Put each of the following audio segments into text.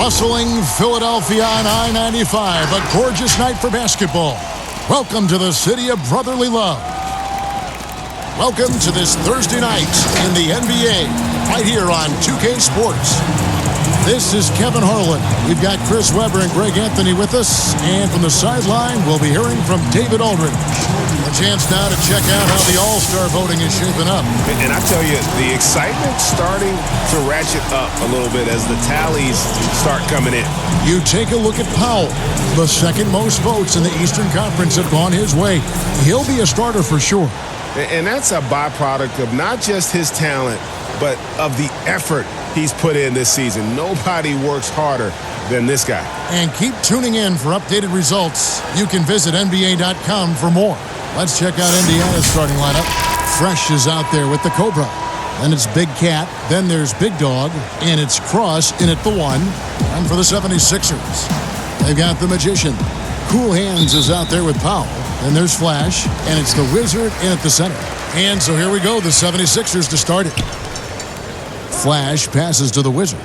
Bustling Philadelphia on I-95, a gorgeous night for basketball. Welcome to the city of brotherly love. Welcome to this Thursday night in the NBA, right here on 2K Sports. This is Kevin Harlan. We've got Chris Webber and Greg Anthony with us, and from the sideline, we'll be hearing from David Aldridge. A chance now to check out how the All-Star voting is shaping up. And I tell you, the excitement's starting to ratchet up a little bit as the tallies start coming in. You take a look at Powell. The second most votes in the Eastern Conference have gone his way. He'll be a starter for sure. And that's a byproduct of not just his talent, but of the effort he's put in this season. Nobody works harder than this guy. And keep tuning in for updated results. You can visit NBA.com for more. Let's check out Indiana's starting lineup. Fresh is out there with the Cobra. Then it's Big Cat. Then there's Big Dog. And it's Cross in at the 1. And for the 76ers, they've got the Magician. Cool Hands is out there with Powell. Then there's Flash. And it's the Wizard in at the center. And so here we go, the 76ers to start it. Flash passes to the Wizard.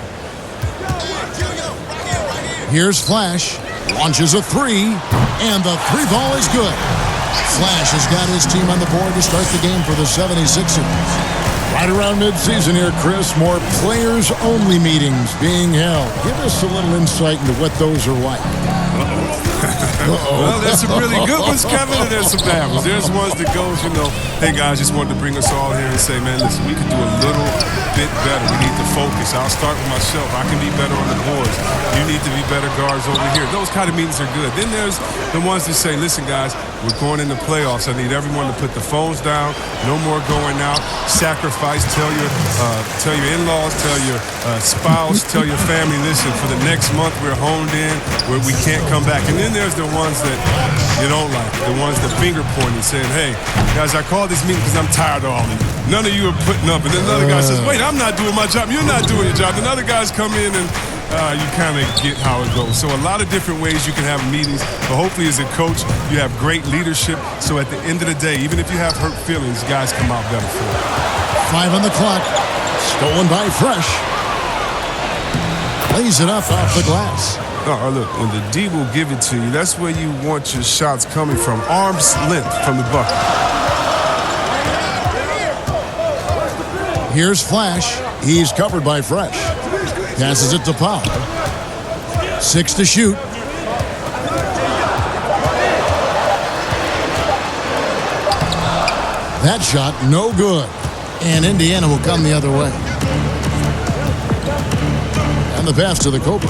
Here's Flash. Launches a 3. And the 3 ball is good. Flash has got his team on the board to start the game for the 76ers. Right around midseason here, Chris, more players-only meetings being held. Give us a little insight into what those are like. Well, there's some really good ones, Kevin, and there's some bad ones. There's ones that goes, hey, guys, just wanted to bring us all here and say, man, listen, we could do a little bit better. We need to focus. I'll start with myself. I can be better on the boards. You need to be better guards over here. Those kind of meetings are good. Then there's the ones that say, listen, guys, we're going into playoffs. I need everyone to put the phones down. No more going out. Sacrifice. Tell your in-laws, tell your spouse, tell your family, listen, for the next month we're honed in where we can't come back. And then there's the ones that you don't like, the ones that finger pointing, saying, hey, guys, I called this meeting because I'm tired of all of you. None of you are putting up. And then another guy says, wait, I'm not doing my job. You're not doing your job. And other guys come in and you kind of get how it goes. So a lot of different ways you can have meetings, but hopefully as a coach, you have great leadership. So at the end of the day, even if you have hurt feelings, guys come out better for it. 5 on the clock. Stolen by Fresh. Lays it up off the glass. Oh, look, and the D will give it to you. That's where you want your shots coming from. Arm's length from the bucket. Here's Flash. He's covered by Fresh. Passes it to Powell. 6 to shoot. That shot, no good. And Indiana will come the other way. And the pass to the Cobra.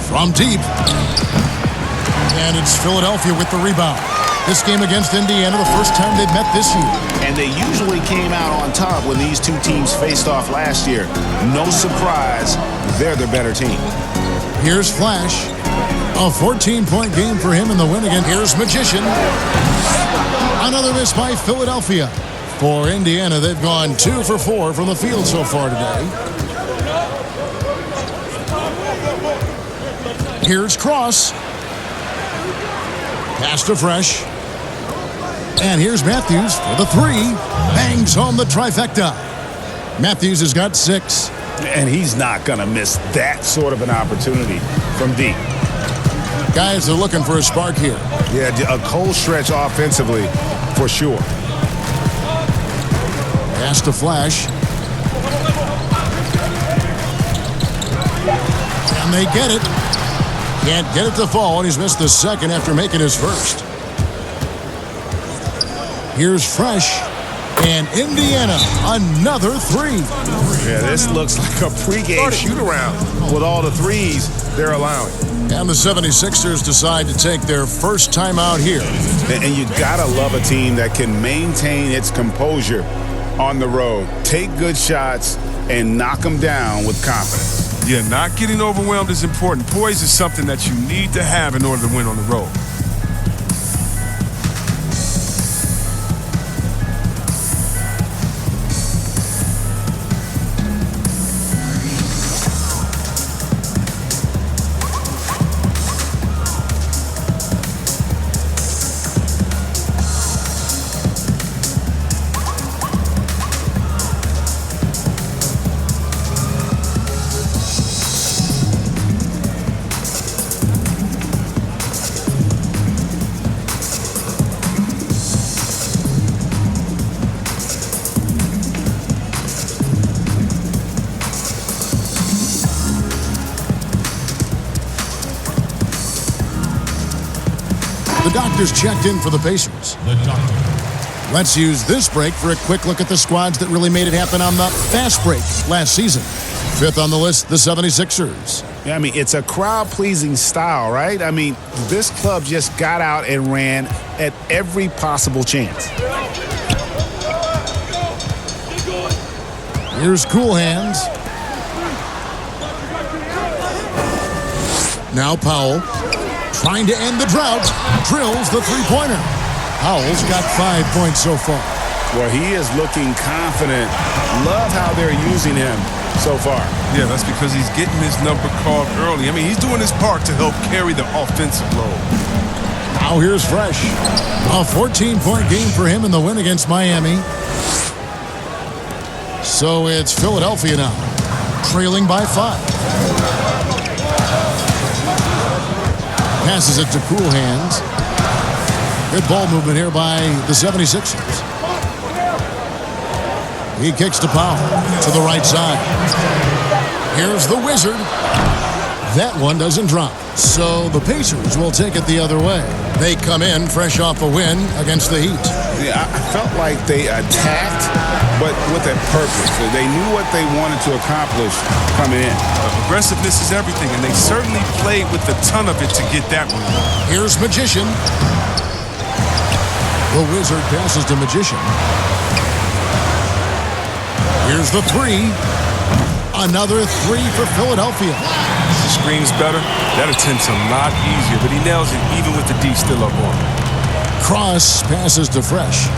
From deep. And it's Philadelphia with the rebound. This game against Indiana, the first time they've met this year. And they usually came out on top when these two teams faced off last year. No surprise, they're the better team. Here's Flash. A 14-point game for him in the win again. Here's Magician. Another miss by Philadelphia. For Indiana, they've gone 2 for 4 from the field so far today. Here's Cross. Pass to Fresh. And here's Matthews for the 3. Bangs home the trifecta. Matthews has got 6. And he's not going to miss that sort of an opportunity from deep. Guys are looking for a spark here. Yeah, a cold stretch offensively for sure. Pass to Flash. And they get it. Can't get it to fall, and he's missed the second after making his first. Here's Fresh. And Indiana, another 3. Yeah, this looks like a pregame shoot-around with all the threes they're allowing. And the 76ers decide to take their first time out here. And you gotta love a team that can maintain its composure on the road. Take good shots and knock them down with confidence. Yeah, not getting overwhelmed is important. Poise is something that you need to have in order to win on the road. The doctor's checked in for the Pacers. Let's use this break for a quick look at the squads that really made it happen on the fast break last season. Fifth on the list, the 76ers. Yeah, I mean, it's a crowd-pleasing style, right? I mean, this club just got out and ran at every possible chance. Here's Cool Hands. Now Powell, trying to end the drought, drills the three-pointer. Powell's got 5 points so far. Well, he is looking confident. Love how they're using him so far. Yeah, that's because he's getting his number called early. I mean, he's doing his part to help carry the offensive load. Now here's Fresh. A 14-point game for him in the win against Miami. So it's Philadelphia now, trailing by 5. Passes it to Cool Hands. Good ball movement here by the 76ers. He kicks to Powell to the right side. Here's the Wizard. That one doesn't drop. So the Pacers will take it the other way. They come in fresh off a win against the Heat. Yeah, I felt like they attacked, but with a purpose. They knew what they wanted to accomplish coming in. Aggressiveness is everything, and they certainly played with a ton of it to get that one. Here's Magician. The Wizard passes to Magician. Here's the three. Another three for Philadelphia. The screen's better. That attempt's a lot easier, but he nails it even with the D still up on him. Cross passes to Fresh.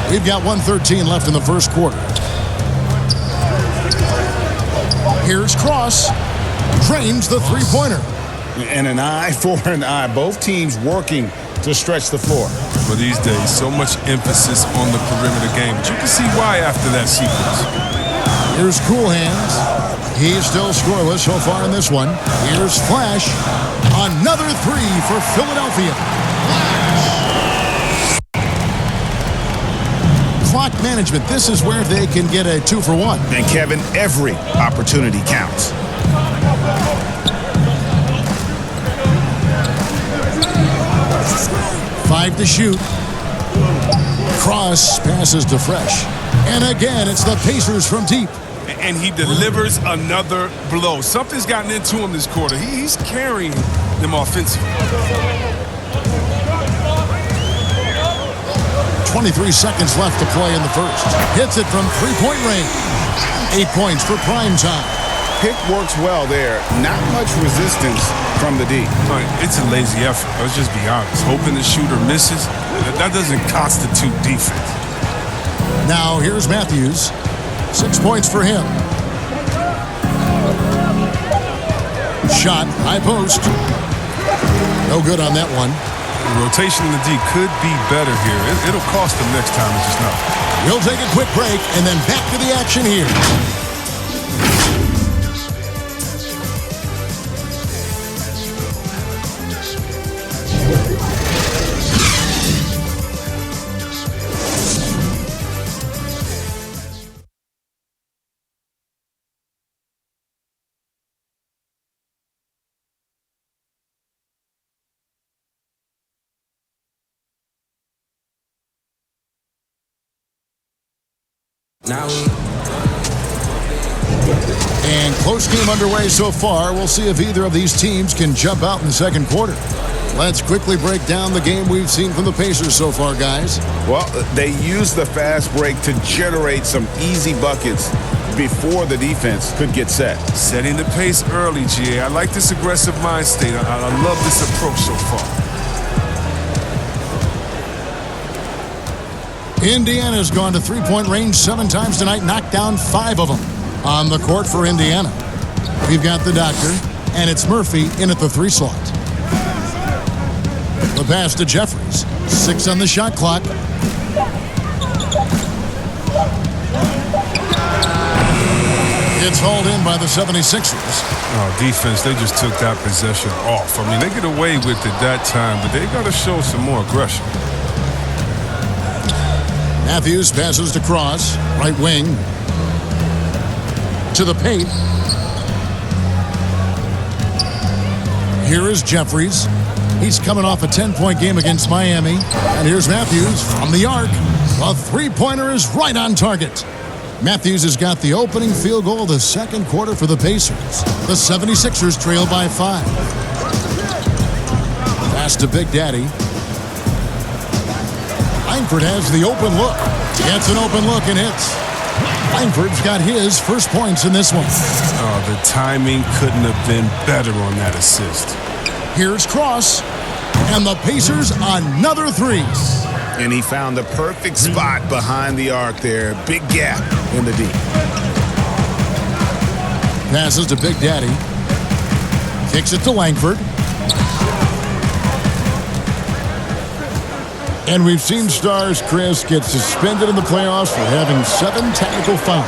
We've got 1:13 left in the first quarter. Here's Cross. Drains the three-pointer. And an eye for an eye. Both teams working to stretch the floor. For these days, so much emphasis on the perimeter game, but you can see why after that sequence. Here's Cool Hands. He's still scoreless so far in this one. Here's Flash. Another three for Philadelphia. Clock management. This is where they can get a 2-for-1. And Kevin, every opportunity counts. Five to shoot. Cross passes to Fresh. And again, it's the Pacers from deep. And he delivers another blow. Something's gotten into him this quarter. He's carrying them offensively. 23 seconds left to play in the first. Hits it from three-point range. 8 points for prime time. Pick works well there. Not much resistance from the D. It's a lazy effort. Let's just be honest. Hoping the shooter misses, that doesn't constitute defense. Now here's Matthews. 6 points for him. Shot, high post. No good on that one. The rotation in the D could be better here. It'll cost them next time, it's just not. We'll take a quick break and then back to the action here. And close game underway so far. We'll see if either of these teams can jump out in the second quarter. Let's quickly break down the game we've seen from the Pacers so far, guys. Well, they used the fast break to generate some easy buckets before the defense could get set. Setting the pace early, GA. I like this aggressive mind state. I love this approach so far. Indiana's gone to three-point range 7 times tonight, knocked down 5 of them on the court for Indiana. We've got the doctor, and it's Murphy in at the 3 slot. The pass to Jeffries. 6 on the shot clock. It's hauled in by the 76ers. Oh, defense, they just took that possession off. I mean, they get away with it that time, but they got to show some more aggression. Matthews passes to Cross, right wing, to the paint. Here is Jeffries. He's coming off a 10-point game against Miami. And here's Matthews from the arc. A three-pointer is right on target. Matthews has got the opening field goal of the second quarter for the Pacers. The 76ers trail by 5. Pass to Big Daddy. Langford has the open look. Gets an open look and hits. Langford's got his first points in this one. Oh, the timing couldn't have been better on that assist. Here's Cross. And the Pacers another three. And he found the perfect spot behind the arc there. Big gap in the D. Passes to Big Daddy. Kicks it to Langford. And we've seen stars, Chris, get suspended in the playoffs for having 7 technical fouls.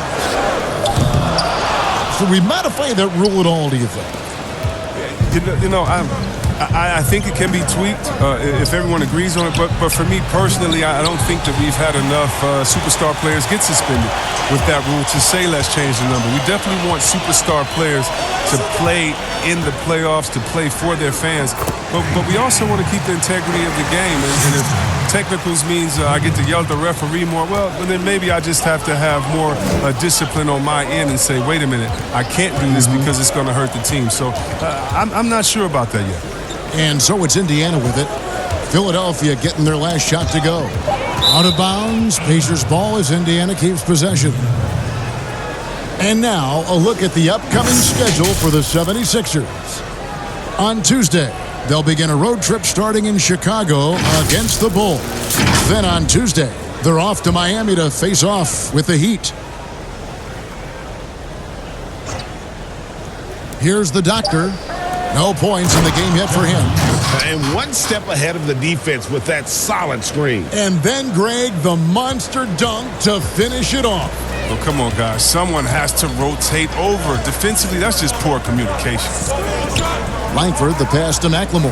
Should we modify that rule at all, do you think? I think it can be tweaked if everyone agrees on it. But for me personally, I don't think that we've had enough superstar players get suspended with that rule to say let's change the number. We definitely want superstar players to play in the playoffs, to play for their fans. But we also want to keep the integrity of the game. And if technicals means I get to yell at the referee more, well, then maybe I just have to have more discipline on my end and say, wait a minute, I can't do this because it's going to hurt the team. So I'm not sure about that yet. And so it's Indiana with it. Philadelphia getting their last shot to go. Out of bounds, Pacers ball as Indiana keeps possession. And now a look at the upcoming schedule for the 76ers. On Tuesday, they'll begin a road trip starting in Chicago against the Bulls. Then on Tuesday, they're off to Miami to face off with the Heat. Here's the doctor. No points in the game yet for him. And one step ahead of the defense with that solid screen. And then, Greg, the monster dunk to finish it off. Well, come on, guys. Someone has to rotate over. Defensively, that's just poor communication. Langford, the pass to McLemore.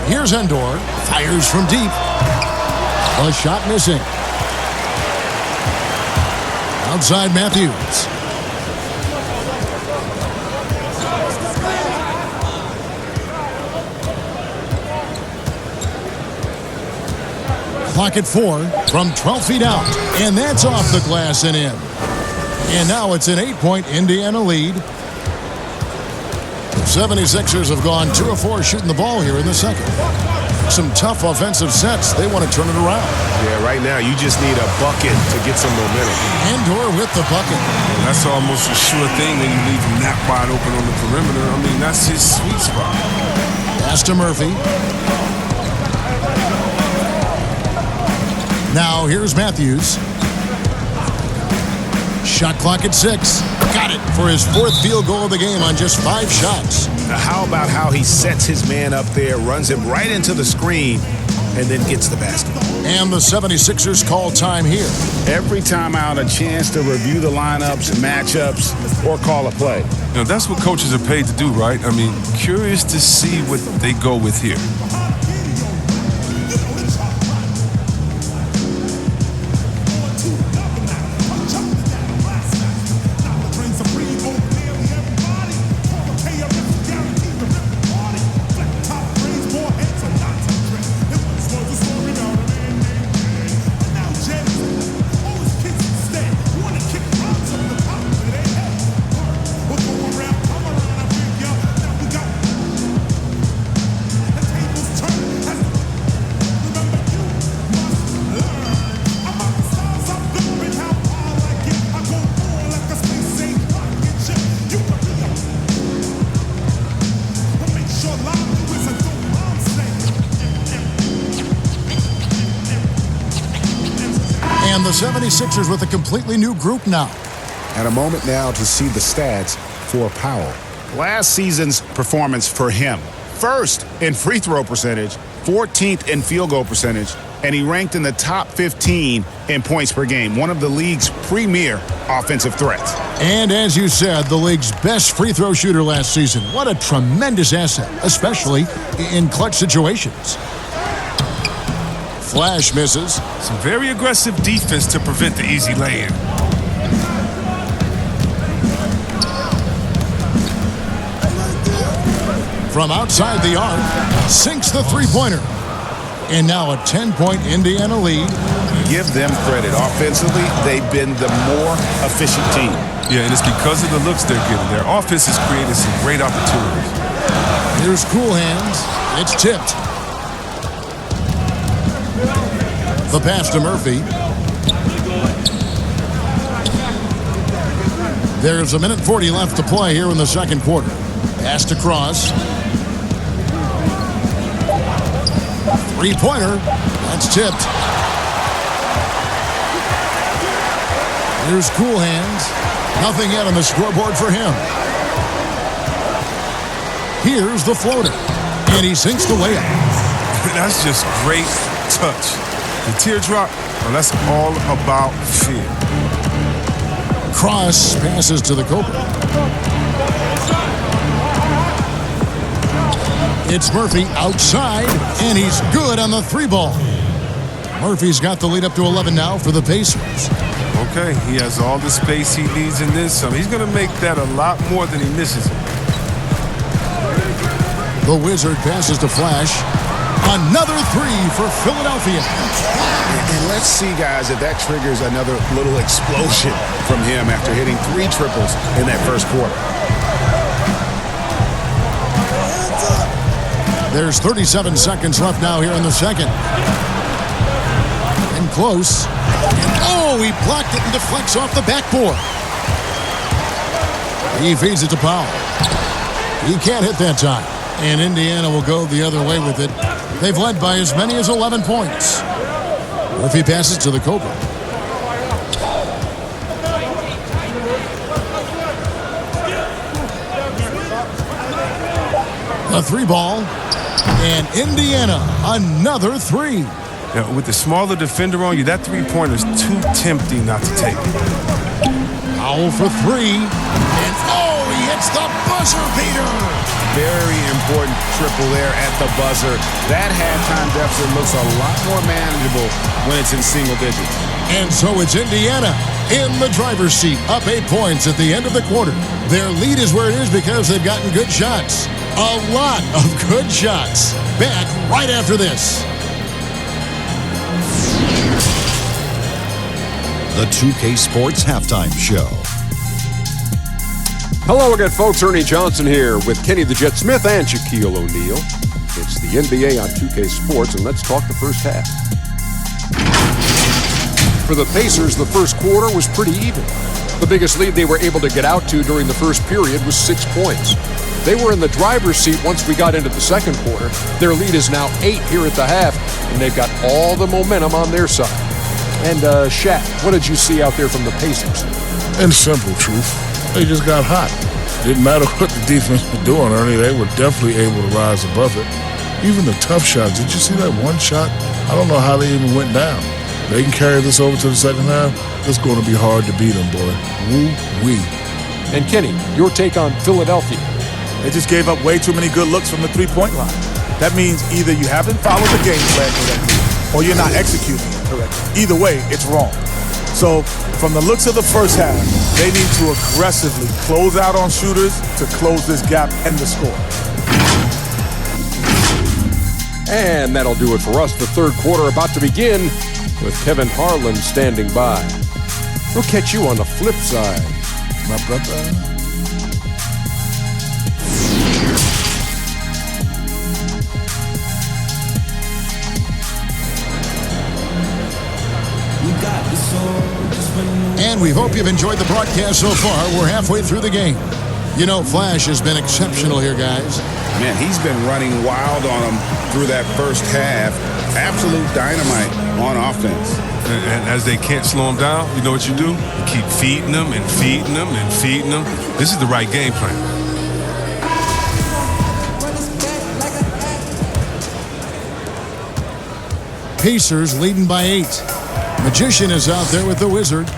Here's Endor. Fires from deep. A shot missing. Outside Matthews. Clock at 4 from 12 feet out. And that's off the glass and in. And now it's an 8-point Indiana lead. The 76ers have gone 2 of 4 shooting the ball here in the second. Some tough offensive sets. They want to turn it around. Yeah, right now you just need a bucket to get some momentum. Endor with the bucket. And that's almost a sure thing when you leave him that wide open on the perimeter. I mean, that's his sweet spot. Pass to Murphy. Now here's Matthews. Shot clock at 6. Got it for his 4th field goal of the game on just 5 shots. Now, how about how he sets his man up there, runs him right into the screen, and then gets the basket. And the 76ers call time here. Every time out, a chance to review the lineups, matchups, or call a play. You know, that's what coaches are paid to do, right? I mean, curious to see what they go with here. And the 76ers with a completely new group now. And a moment now to see the stats for Powell. Last season's performance for him. 1st in free throw percentage, 14th in field goal percentage, and he ranked in the top 15 in points per game, one of the league's premier offensive threats. And as you said, the league's best free throw shooter last season. What a tremendous asset, especially in clutch situations. Flash misses. Some very aggressive defense to prevent the easy lay-in. from outside the arc, sinks the three-pointer. And now a 10-point Indiana lead. Give them credit. Offensively, they've been the more efficient team. Yeah, and it's because of the looks they're getting. Their offense has created some great opportunities. Here's Cool Hands. It's tipped. The pass to Murphy. There's 1:40 left to play here in the second quarter. Pass to Cross. Three-pointer. That's tipped. Here's Cool Hands. Nothing yet on the scoreboard for him. Here's the floater. And he sinks the layup. That's just great touch. The teardrop, well, that's all about fear. Cross passes to the Cobra. It's Murphy outside, and he's good on the three ball. Murphy's got the lead up to 11 now for the Pacers. Okay, he has all the space he needs in this. He's going to make that a lot more than he misses. The Wizard passes to Flash. Another three for Philadelphia. And let's see, guys, if that triggers another little explosion from him after hitting 3 triples in that first quarter. There's 37 seconds left now here in the second. And close. And he blocked it and deflects off the backboard. He feeds it to Powell. He can't hit that time. And Indiana will go the other way with it. They've led by as many as 11 points. Murphy passes to the Cobra. A three ball. And Indiana, another three. Now, with the smaller defender on you, that three-pointer is too tempting not to take. Powell for three. And he hits the buzzer beater. Very important triple there at the buzzer. That halftime deficit looks a lot more manageable when it's in single digits. And so it's Indiana in the driver's seat, up 8 points at the end of the quarter. Their lead is where it is because they've gotten good shots. A lot of good shots. Back right after this. The 2K Sports Halftime Show. Hello again, folks. Ernie Johnson here with Kenny the Jet Smith and Shaquille O'Neal. It's the NBA on 2K Sports, and let's talk the first half. For the Pacers, the first quarter was pretty even. The biggest lead they were able to get out to during the first period was 6 points. They were in the driver's seat once we got into the second quarter. Their lead is now 8 here at the half, and they've got all the momentum on their side. And, Shaq, what did you see out there from the Pacers? In simple truth, they just got hot. Didn't matter what the defense was doing, Ernie, they were definitely able to rise above it. Even the tough shots, did you see that one shot? I don't know how they even went down. They can carry this over to the second half. It's going to be hard to beat them, boy. Woo-wee. And Kenny, your take on Philadelphia? They just gave up way too many good looks from the three-point line. That means either you haven't followed the game plan correctly or you're not executing it correctly. Either way, it's wrong. So, from the looks of the first half, they need to aggressively close out on shooters to close this gap and the score. And that'll do it for us. The third quarter about to begin with Kevin Harlan standing by. We'll catch you on the flip side. My brother. And we hope you've enjoyed the broadcast so far. We're halfway through the game. You know, Flash has been exceptional here, guys. Man, he's been running wild on them through that first half. Absolute dynamite on offense. And as they can't slow him down, you know what you do? You keep feeding them and feeding them and feeding them. This is the right game plan. Pacers leading by 8. Magician is out there with the Wizard.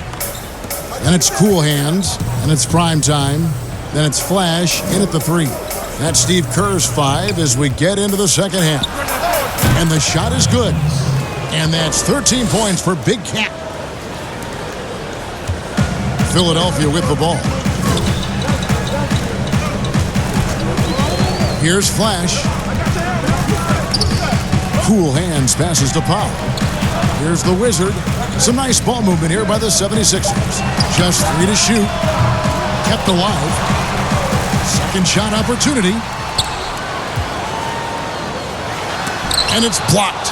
And it's Cool Hands. And it's prime time. Then it's Flash in at the 3. That's Steve Kerr's 5 as we get into the second half. And the shot is good. And that's 13 points for Big Cat. Philadelphia with the ball. Here's Flash. Cool hands passes to Powell. Here's the Wizard. Some nice ball movement here by the 76ers. Just 3 to shoot. Kept alive. Second shot opportunity. And it's blocked.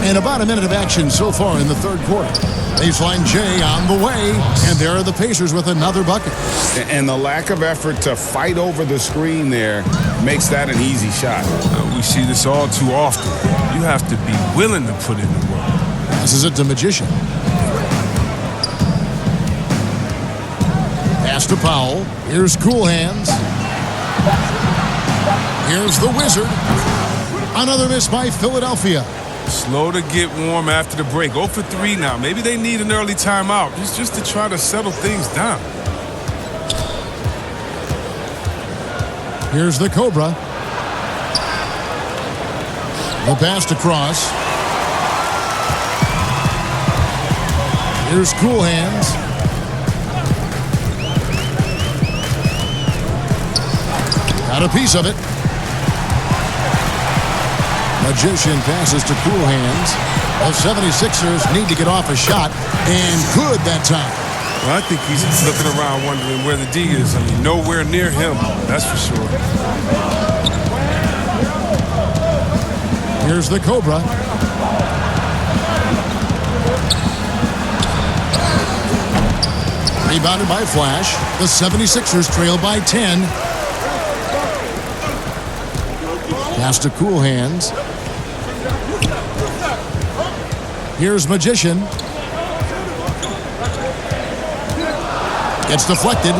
And about a minute of action so far in the third quarter. Baseline J on the way, and there are the Pacers with another bucket. And the lack of effort to fight over the screen there makes that an easy shot. We see this all too often. You have to be willing to put in the work. Passes it to Magician. Pass to Powell. Here's Cool Hands. Here's the Wizard. Another miss by Philadelphia. Slow to get warm after the break. 0 for 3 now. Maybe they need an early timeout just to try to settle things down. Here's the Cobra. The pass to Cross. Here's Cool Hands. Got a piece of it. Magician passes to Cool Hands. The 76ers need to get off a shot, and good that time. Well, I think he's looking around wondering where the D is. I mean, nowhere near him, that's for sure. Here's the Cobra. Rebounded by Flash. The 76ers trail by 10. Pass to Cool Hands. Here's Magician. Gets deflected.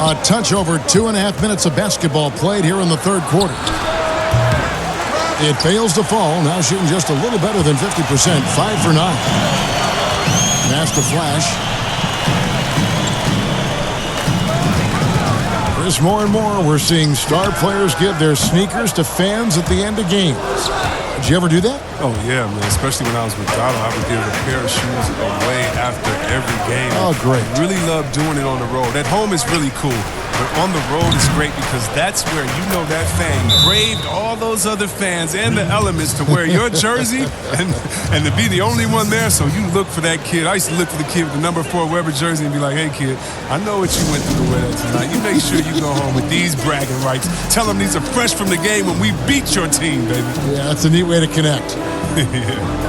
A touch over 2.5 minutes of basketball played here in the third quarter. It fails to fall. Now shooting just a little better than 50%. 5 for 9. Pass to Flash. More and more, we're seeing star players give their sneakers to fans at the end of games. Did you ever do that? Oh, yeah, man. Especially when I was with Donald, I would give a pair of shoes away after every game. Oh, great. Really love doing it on the road. At home is really cool, but on the road is great because that's where you know that fan braved all those other fans and the elements to wear your jersey and to be the only one there. So you look for that kid. I used to look for the kid with the number 4 Weber jersey and be like, hey, kid, I know what you went through to wear that tonight. You make sure you go home with these bragging rights. Tell them these are fresh from the game when we beat your team, baby. Yeah, that's a neat way to connect. Yeah.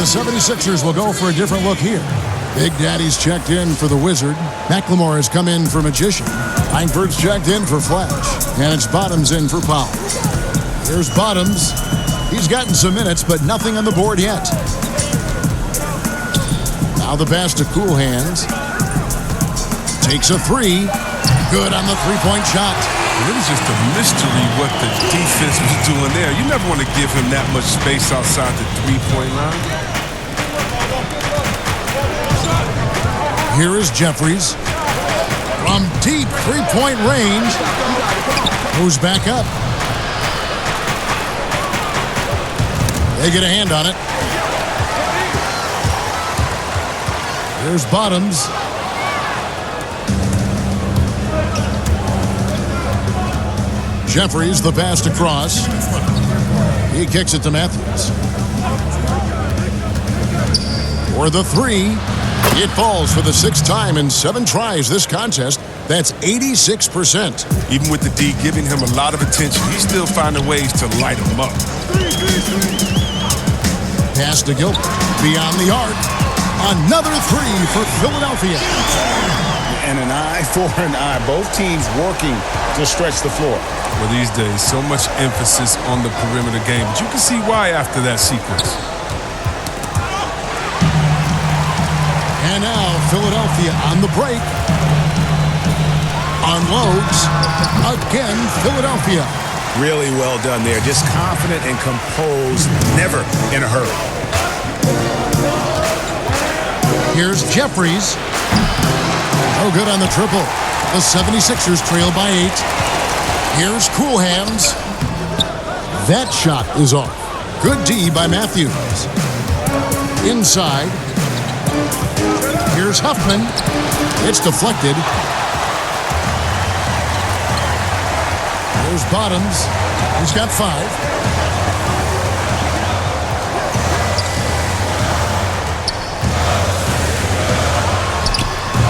The 76ers will go for a different look here. Big Daddy's checked in for the Wizard. McLemore has come in for Magician. Langford's checked in for Flash. And it's Bottoms in for Powell. Here's Bottoms. He's gotten some minutes, but nothing on the board yet. Now the pass to Cool Hands. Takes a 3. Good on the three-point shot. It was just a mystery what the defense was doing there. You never want to give him that much space outside the three-point line. Here is Jeffries. From deep three-point range. Moves back up. They get a hand on it. Here's Bottoms. Jeffries, the pass to Cross. He kicks it to Matthews. For the 3. It falls for the 6th time in 7 tries this contest. That's 86%. Even with the D giving him a lot of attention, he's still finding ways to light him up. Pass to Gilbert. Beyond the arc. Another three for Philadelphia. And an eye for an eye. Both teams working to stretch the floor. Well, these days, so much emphasis on the perimeter game, but you can see why after that sequence. And now Philadelphia on the break. Unloads. Again, Philadelphia. Really well done there. Just confident and composed. Never in a hurry. Here's Jeffries. No good on the triple. The 76ers trail by 8. Here's Cool Hands. That shot is off. Good D by Matthews. Inside. Here's Huffman. It's deflected. There's Bottoms. He's got 5.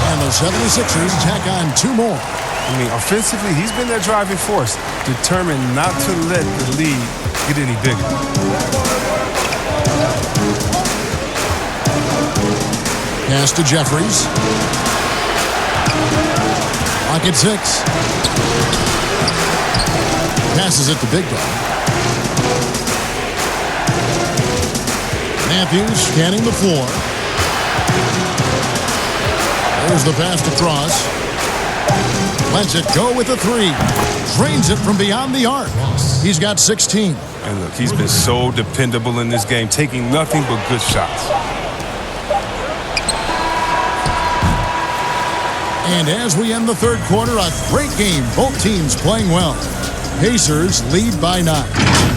And the 76ers tack on 2 more. I mean, offensively, he's been their driving force, determined not to let the lead get any bigger. Pass to Jeffries. Lock at 6. Passes it to Big Dog. Matthews scanning the floor. There's the pass to Cross. Lets it go with a 3. Drains it from beyond the arc. He's got 16. And look, he's been so dependable in this game, taking nothing but good shots. And as we end the third quarter, a great game. Both teams playing well. Pacers lead by 9.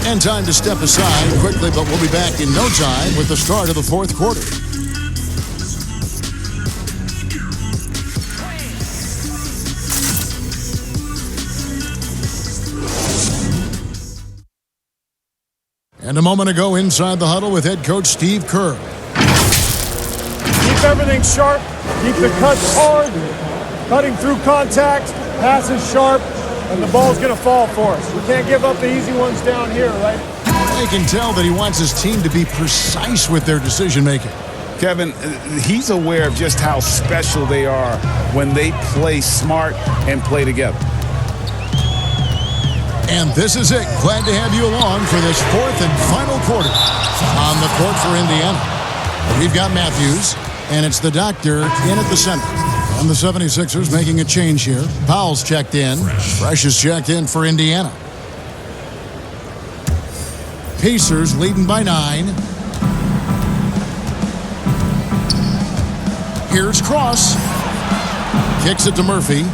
And time to step aside quickly, but we'll be back in no time with the start of the fourth quarter. And a moment ago inside the huddle with head coach Steve Kerr. Keep everything sharp. Keep the cuts hard. Cutting through contact. Passes sharp. And the ball's going to fall for us. We can't give up the easy ones down here, right? I can tell that he wants his team to be precise with their decision-making. Kevin, he's aware of just how special they are when they play smart and play together. And this is it. Glad to have you along for this fourth and final quarter. On the court for Indiana, we've got Matthews, and it's the doctor in at the center. And the 76ers making a change here. Powell's checked in. Fresh is checked in for Indiana. Pacers leading by 9. Here's Cross. Kicks it to Murphy.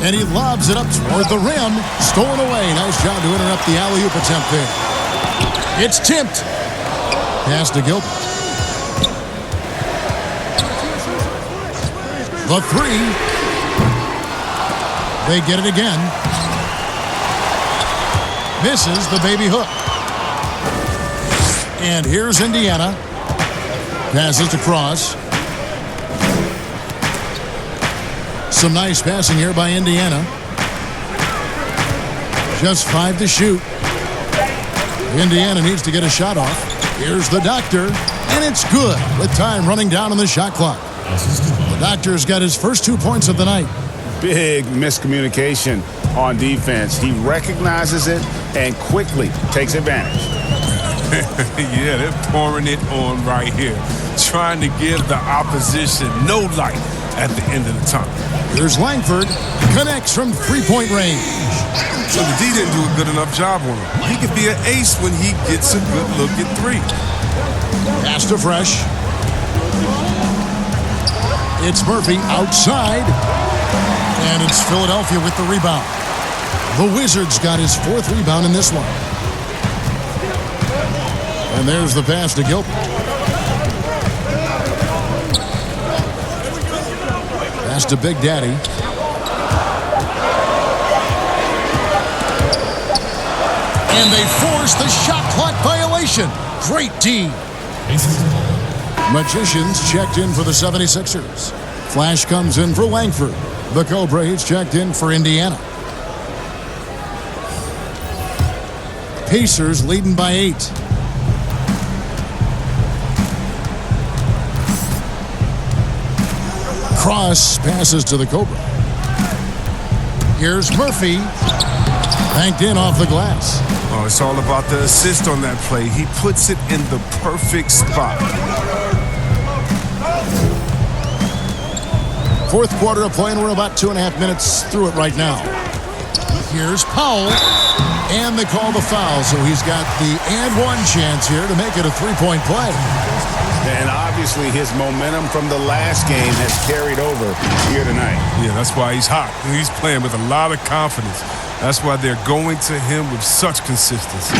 And he lobs it up toward the rim. Stolen away. Nice job to interrupt the alley-oop attempt there. It's tipped. Pass to Gilbert. The 3. They get it again. Misses the baby hook. And here's Indiana. Passes to Cross. Some nice passing here by Indiana. Just 5 to shoot. Indiana needs to get a shot off. Here's the doctor, and it's good with time running down on the shot clock. The doctor's got his first 2 points of the night. Big miscommunication on defense. He recognizes it and quickly takes advantage. Yeah, they're pouring it on right here, trying to give the opposition no light at the end of the tunnel. Here's Langford, connects from three-point range. So the D didn't do a good enough job on him. He could be an ace when he gets a good look at 3. Pass to Fresh. It's Murphy outside. And it's Philadelphia with the rebound. The Wizards got his 4th rebound in this one. And there's the pass to Gilbert. Pass to Big Daddy. And they force the shot clock violation. Great D. Magicians checked in for the 76ers. Flash comes in for Langford. The Cobra, he's checked in for Indiana. Pacers leading by 8. Cross passes to the Cobra. Here's Murphy. Banked in off the glass. Oh, it's all about the assist on that play. He puts it in the perfect spot. Fourth quarter of play, and we're about 2.5 minutes through it right now. Here's Powell, and they call the foul, so he's got the and one chance here to make it a three-point play. And obviously his momentum from the last game has carried over here tonight. Yeah, that's why he's hot. He's playing with a lot of confidence. That's why they're going to him with such consistency.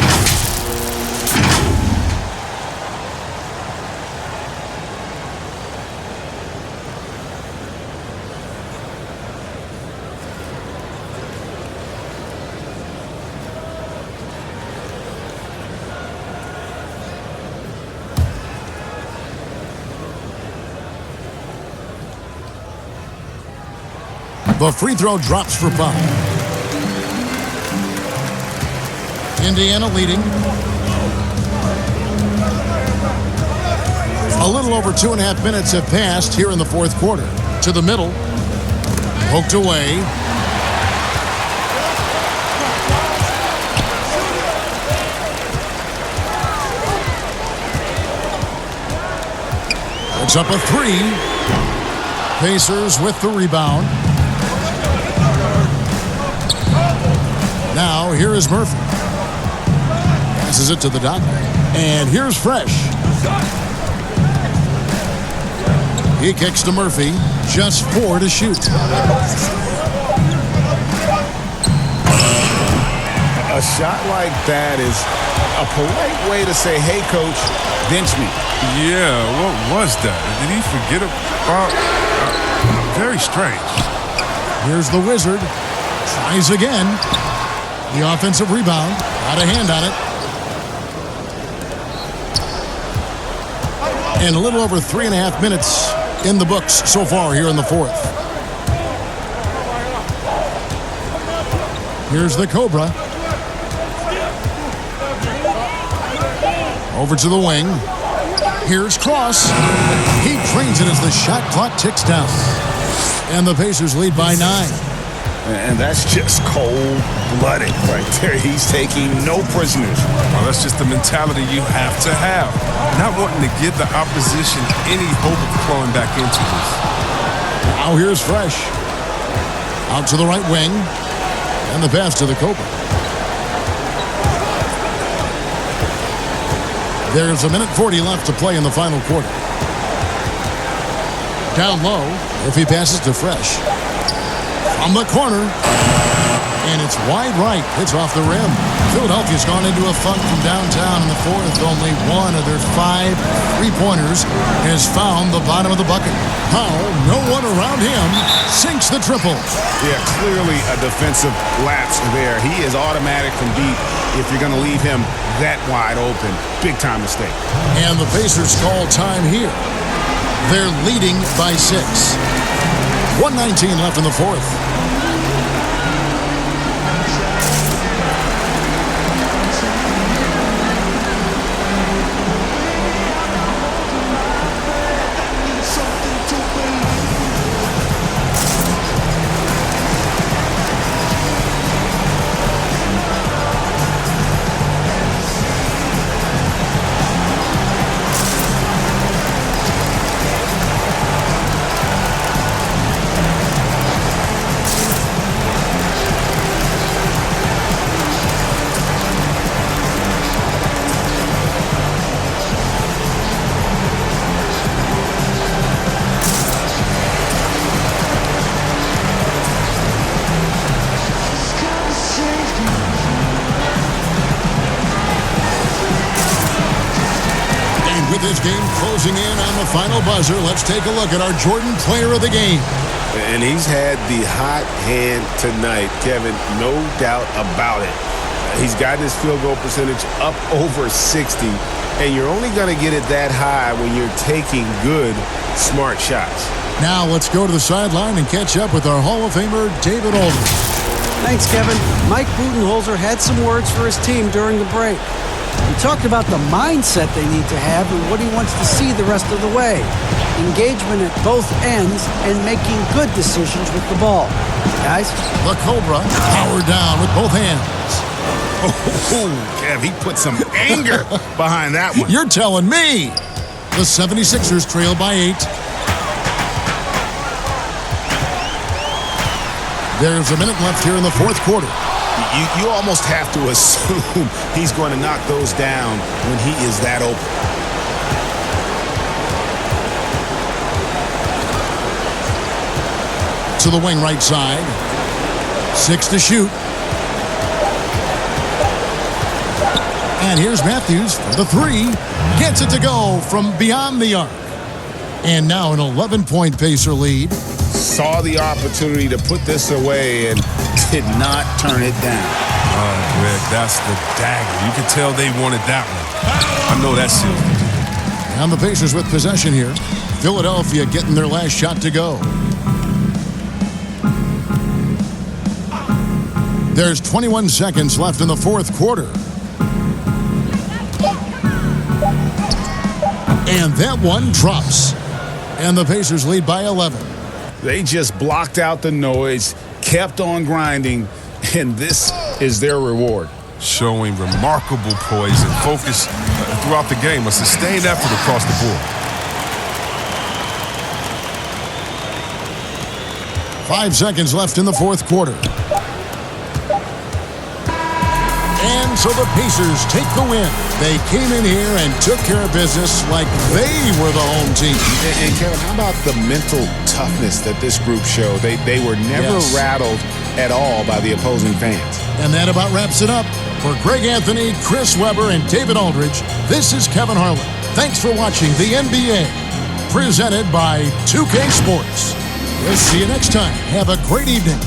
The free throw drops for Pop. Indiana leading. A little over 2.5 minutes have passed here in the fourth quarter. To the middle. Poked away. Puts up a three. Pacers with the rebound. Now, here is Murphy. Passes it to the dot. And here's Fresh. He kicks to Murphy. Just 4 to shoot. A shot like that is a polite way to say, hey, coach, bench me. Yeah, what was that? Did he forget about... very strange. Here's the Wizard. Tries again. The offensive rebound. Got a hand on it. And a little over 3.5 minutes in the books so far here in the fourth. Here's the Cobra. Over to the wing. Here's Cross. He trains it as the shot clock ticks down. And the Pacers lead by 9. And that's just cold-blooded right there. He's taking no prisoners. Well, that's just the mentality you have to have. Not wanting to give the opposition any hope of flowing back into this. Now here's Fresh. Out to the right wing. And the pass to the Cobra. There's 1:40 left to play in the final quarter. Down low. If he passes to Fresh. From the corner, and it's wide right. It's off the rim. Philadelphia's gone into a funk from downtown in the fourth. Only one of their 5 3-pointers has found the bottom of the bucket. Powell, no one around him, sinks the triple. Yeah, clearly a defensive lapse there. He is automatic from deep if you're going to leave him that wide open. Big time mistake. And the Pacers call time here. They're leading by 6. 1:19 left in the fourth. This game closing in on the final buzzer. Let's take a look at our Jordan Player of the Game. And he's had the hot hand tonight, Kevin, no doubt about it. He's gotten his field goal percentage up over 60. and you're only going to get it that high when you're taking good, smart shots. Now let's go to the sideline and catch up with our Hall of Famer, David Aldridge. Thanks, Kevin. Mike Budenholzer had some words for his team during the break. He talked about the mindset they need to have and what he wants to see the rest of the way. Engagement at both ends and making good decisions with the ball. Guys? The Cobra powered down with both hands. Oh, Kev, he put some anger behind that one. You're telling me. The 76ers trail by 8. There's a minute left here in the fourth quarter. You almost have to assume he's going to knock those down when he is that open. To the wing right side. 6 to shoot. And here's Matthews for the 3. Gets it to go from beyond the arc. And now an 11-point Pacer lead. Saw the opportunity to put this away and did not turn it down. Greg, that's the dagger. You can tell they wanted that one. I know that's it. And the Pacers with possession here. Philadelphia getting their last shot to go. There's 21 seconds left in the fourth quarter. And that one drops. And the Pacers lead by 11. They just blocked out the noise, kept on grinding, and this is their reward. Showing remarkable poise and focus throughout the game. A sustained effort across the board. 5 seconds left in the fourth quarter. And so the Pacers take the win. They came in here and took care of business like they were the home team. And Kevin, how about the mental toughness that this group showed? They were never rattled at all by the opposing fans. And that about wraps it up. For Greg Anthony, Chris Webber, and David Aldridge, this is Kevin Harlan. Thanks for watching the NBA, presented by 2K Sports. We'll see you next time. Have a great evening.